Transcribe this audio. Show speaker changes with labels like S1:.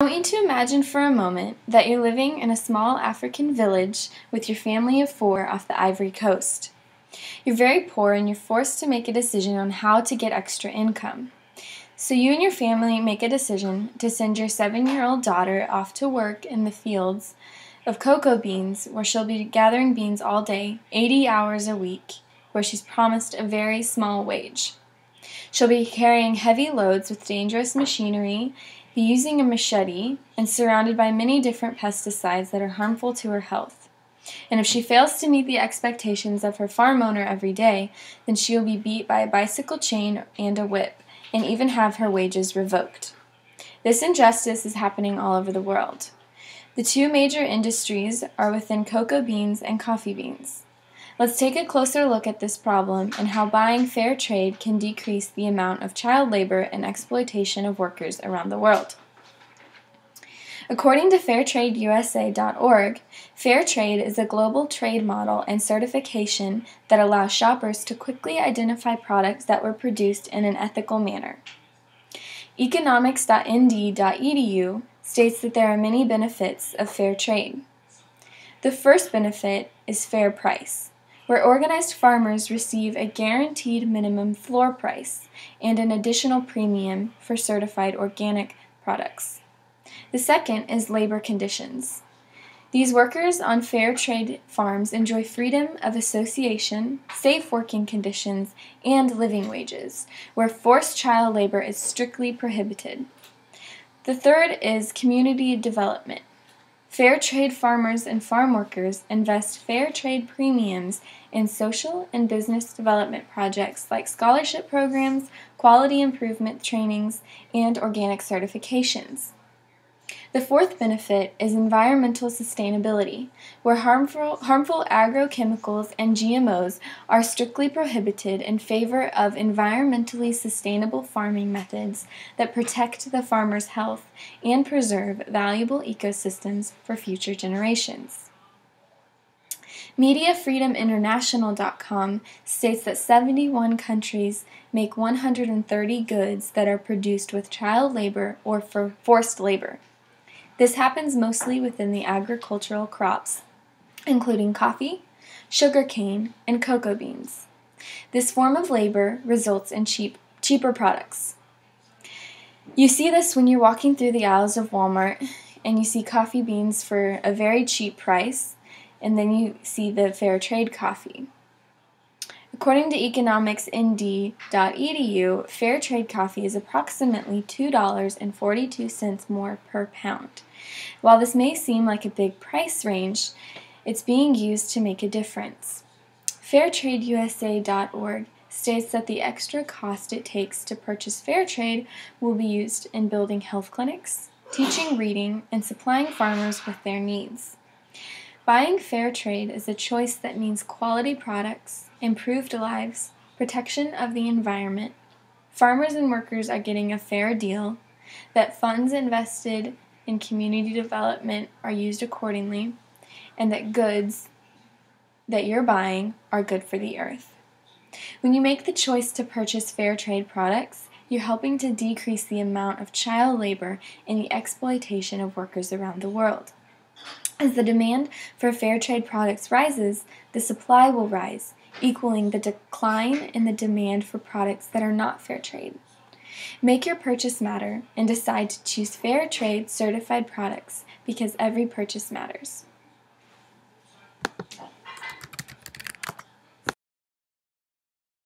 S1: I want you to imagine for a moment that you're living in a small African village with your family of 4 off the Ivory Coast. You're very poor and you're forced to make a decision on how to get extra income. So you and your family make a decision to send your 7-year-old daughter off to work in the fields of cocoa beans, where she'll be gathering beans all day, 80 hours a week, where she's promised a very small wage. She'll be carrying heavy loads with dangerous machinery, be using a machete, and surrounded by many different pesticides that are harmful to her health. And if she fails to meet the expectations of her farm owner every day, then she will be beat by a bicycle chain and a whip, and even have her wages revoked. This injustice is happening all over the world. The 2 major industries are within cocoa beans and coffee beans. Let's take a closer look at this problem and how buying fair trade can decrease the amount of child labor and exploitation of workers around the world. According to fairtradeusa.org, fair trade is a global trade model and certification that allows shoppers to quickly identify products that were produced in an ethical manner. Economics.nd.edu states that there are many benefits of fair trade. The first benefit is fair price, where organized farmers receive a guaranteed minimum floor price and an additional premium for certified organic products. The second is labor conditions. These workers on fair trade farms enjoy freedom of association, safe working conditions, and living wages, where forced child labor is strictly prohibited. The third is community development. Fair trade farmers and farm workers invest fair trade premiums in social and business development projects like scholarship programs, quality improvement trainings, and organic certifications. The fourth benefit is environmental sustainability, where harmful agrochemicals and GMOs are strictly prohibited in favor of environmentally sustainable farming methods that protect the farmer's health and preserve valuable ecosystems for future generations. MediaFreedomInternational.com states that 71 countries make 130 goods that are produced with child labor or for forced labor. This happens mostly within the agricultural crops, including coffee, sugarcane, and cocoa beans. This form of labor results in cheaper products. You see this when you're walking through the aisles of Walmart and you see coffee beans for a very cheap price, and then you see the fair trade coffee. According to economicsnd.edu, fair trade coffee is approximately $2.42 more per pound. While this may seem like a big price range, it's being used to make a difference. Fairtradeusa.org states that the extra cost it takes to purchase fair trade will be used in building health clinics, teaching reading, and supplying farmers with their needs. Buying fair trade is a choice that means quality products, improved lives, protection of the environment, farmers and workers are getting a fair deal, that funds invested in community development are used accordingly, and that goods that you're buying are good for the earth. When you make the choice to purchase fair trade products, you're helping to decrease the amount of child labor and the exploitation of workers around the world. As the demand for fair trade products rises, the supply will rise, equaling the decline in the demand for products that are not fair trade. Make your purchase matter and decide to choose fair trade certified products, because every purchase matters.